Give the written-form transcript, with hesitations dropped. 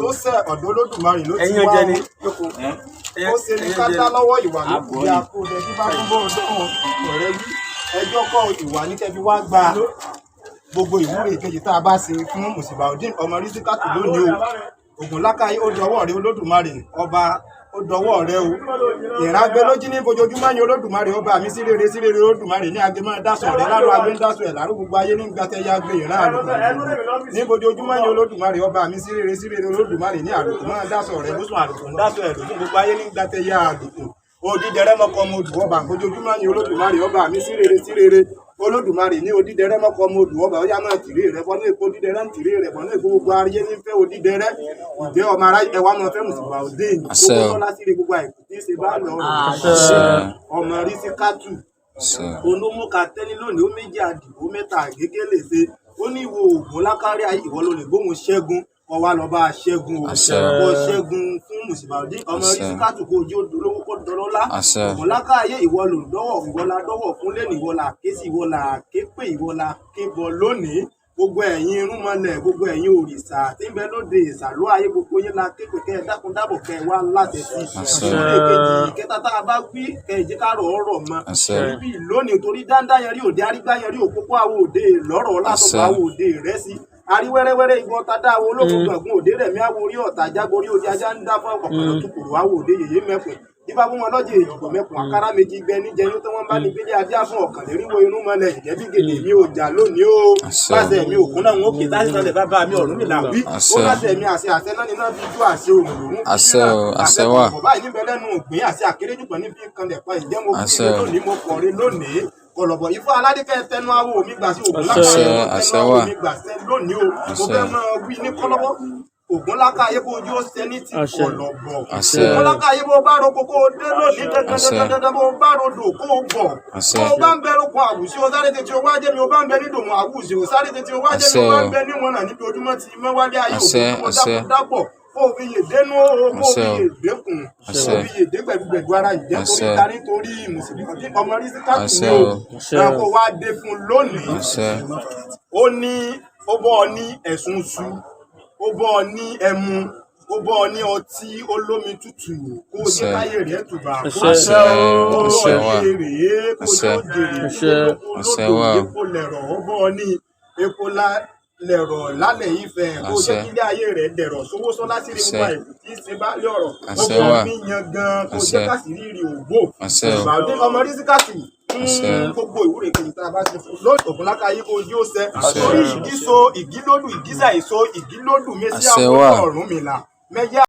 tó sẹ̀ ọ̀dọ̀ Olódùmarè ló ti wá ó ṣe ní kátá lọ́wọ́ ìwà ló kù bí akóde bí bá túbọ̀ dọ́wọ́ ọ̀rẹ́ wí ẹjọ́ kọ́ ìwà ní kẹfí wá gba gbogbo ìwúre ìkejì tá a bá ṣe fún Musibauddeen ọmọ Rísíkátù lónìí o Ògúnlákáyé ó dọwọ́ rẹ Olódùmarè ọba ó dọwọ́ rẹ o ìrágbé lójí ní fojoojúmọ́ ní Olódùmarè ọba mi sí rere Olódùmarè ní agbe máa dásùn rẹ lárú agbe ń dásùn ẹ̀ lárú gbogbo ayé ní gbàtẹ́ ya gbé ìran àlùkò ní fojoojúmọ́ ní Olódùmarè ọba mi sí rere Olódùmarè ní àlùkò máa dásùn rẹ lóṣùn àlùkò ń dásùn ẹ̀ lóṣùn gbogbo ayé ní gbàtẹ́ ya àlùkò odídẹrẹ mọ́kọ mo dù ọba fojoojúmọ́ ní Olódùmarè ọba mi sí rere Olódùmarè ní odídẹrẹ mọ́kọ mo dù ọba ọyá máa tìrẹ rẹ bọ́nú èkó odídẹrẹ ń tìrẹ rẹ bọ́nú èkó gbogbo ayé ní fẹ́ odídẹrẹ ìjẹ́ ọmọ ara ẹwà máa fẹ́ Musibauddeen gbogbo tọ́lá sí gbogbo àìkú tí ń ṣe bá lọ ọmọ Rísíkátù olómúka tẹ́ni lónìí ó méjì àdìbò mẹ́ta àgégé lè ṣe ó ní ìwọ Ògúnlákáyé ìwọ ló lè gbóhùn ṣẹ́gun kọ́ wa lọ bá a ṣẹ́gun o kọ́ ṣẹ́gun fún Musibauddeen ọmọ Rísíkátù kó ojú olówó kó dọlọ́lá Ògúnlákáyé ìwọ ló dọ́wọ́ ìwọ la dọ́wọ́ fún lẹ́nu ìwọ la ké sí ìwọ la ké pé ìwọ la ké bọ̀ lónìí gbogbo ẹ̀yin irúnmọlẹ̀ gbogbo ẹ̀yin òrìṣà tí ń bẹ lóde ìsàlú ayé gbogbo yín la ké pé kẹ́ ẹ dákun dábọ̀ kẹ́ ẹ wá láti sí ìkejì ìkẹta tá a bá wí kẹ́ ẹ jẹ́ ká rọ̀ ọ̀rọ̀ mọ́ ibi lónìí torí dáńdá yẹn rí òde arígbá yẹn rí òpópó àwọn òde lọ́rọ̀ látọ̀kọ̀ àwọn òde rẹ̀ sí ari wẹ́rẹ́wẹ́rẹ́ ìbọn tadá àwọn ológun gbọ̀ngàn òde rẹ̀ mi àwọ̀ orí ọ̀tà jágorí òde ajá ń dá fún ọ̀pọ̀lọpọ̀ tukùrù àwọn òde yèyé mẹ́kùn ibà fún wọn lọ́jọ́ èjìgbò mẹ́kùn àkàrà méjì gbẹ ní jẹyún tó wọ́n bá ní gbélé ajá fún ọ̀kànléríwó inú mọ́lẹ̀ ìjẹ́bí gèdè mi ò jà lónìí o pàṣẹ mi òkun náà wọn ó kéta sí sọlẹ̀ bàbá mi ọ̀run mi là wí ó láṣẹ mi àṣẹ náà nínú bí ju àṣẹ òmùrún àṣẹ wà báyìí níbẹ̀ lẹ́nu ògbìn àṣẹ àkéréjùpọ̀ níbi kanlẹ̀ pa ìjẹ́ mo fi lónìí mo kọ̀ọ̀rẹ́ lónìí kọlọ̀bọ̀ Ifá aládìkẹ́ tẹnu awo mi gbà sí Ògúnlákáyé tẹnu awo mi gbà sí lónìí o mo fẹ́ máa wí ní kọ́lọ́wọ́ Ògúnlákáyé bó ojú ó sẹni tí kọlọ̀bọ̀ Ògúnlákáyé bó bá ro kókó dé lónìí dandandandan bó bá ro dò kó bọ̀ bó bá ń bẹ lóko àwùsí o sáré tètè o wá jẹ́ mi o bá ń bẹ ní dòmò àwùsí o sáré tètè o wá jẹ́ mi o bá ń bẹ níwọ̀n náà níbi ojúmọ́ ti mẹ́wálé ayé òkú dápọ̀ kó o fi yè dénú o kó o fi yè dékun kó o fi yè dé gbẹ̀gbẹ̀gbẹ̀ ara ìjẹ́ torí darí torí Musibauddeen ọmọ Rísíkátù ni o náà kó wá dé fún lónìí ó ní ó bọ́ ọ ní ẹ̀sùn su ó bọ́ ọ ní ẹmu ó bọ́ ọ ní ọtí olómi tútù kó o jẹ́ káyé rẹ̀ tùbà kó o ṣe ó bọ́ ọ ní èrè kó o jẹ́ òjèrè kó o lódò epo lẹ̀rọ̀ ó bọ́ ọ ní epo lẹ̀rọ̀ lálẹ́ Ifẹ̀ kó o jẹ́ kílé ayé rẹ̀ dẹ̀rọ̀ sówó sọ́lá sí ìwà ìlú tí ń ṣe bá lé ọ̀rọ̀ ó bọ́ ọ ní yan gan kó o jẹ́ kásìrìrì ògbó Musibauddeen ọmọ Rísíkátù gbogbo ìwúre kejì tá a bá ti fún lórí Ògúnlákáyé kó ojú ó sẹ lórí ìgíso ìgílódù ìgísà èso ìgílódù mẹsí àwọn Ọ̀rúnmìlà mẹyà.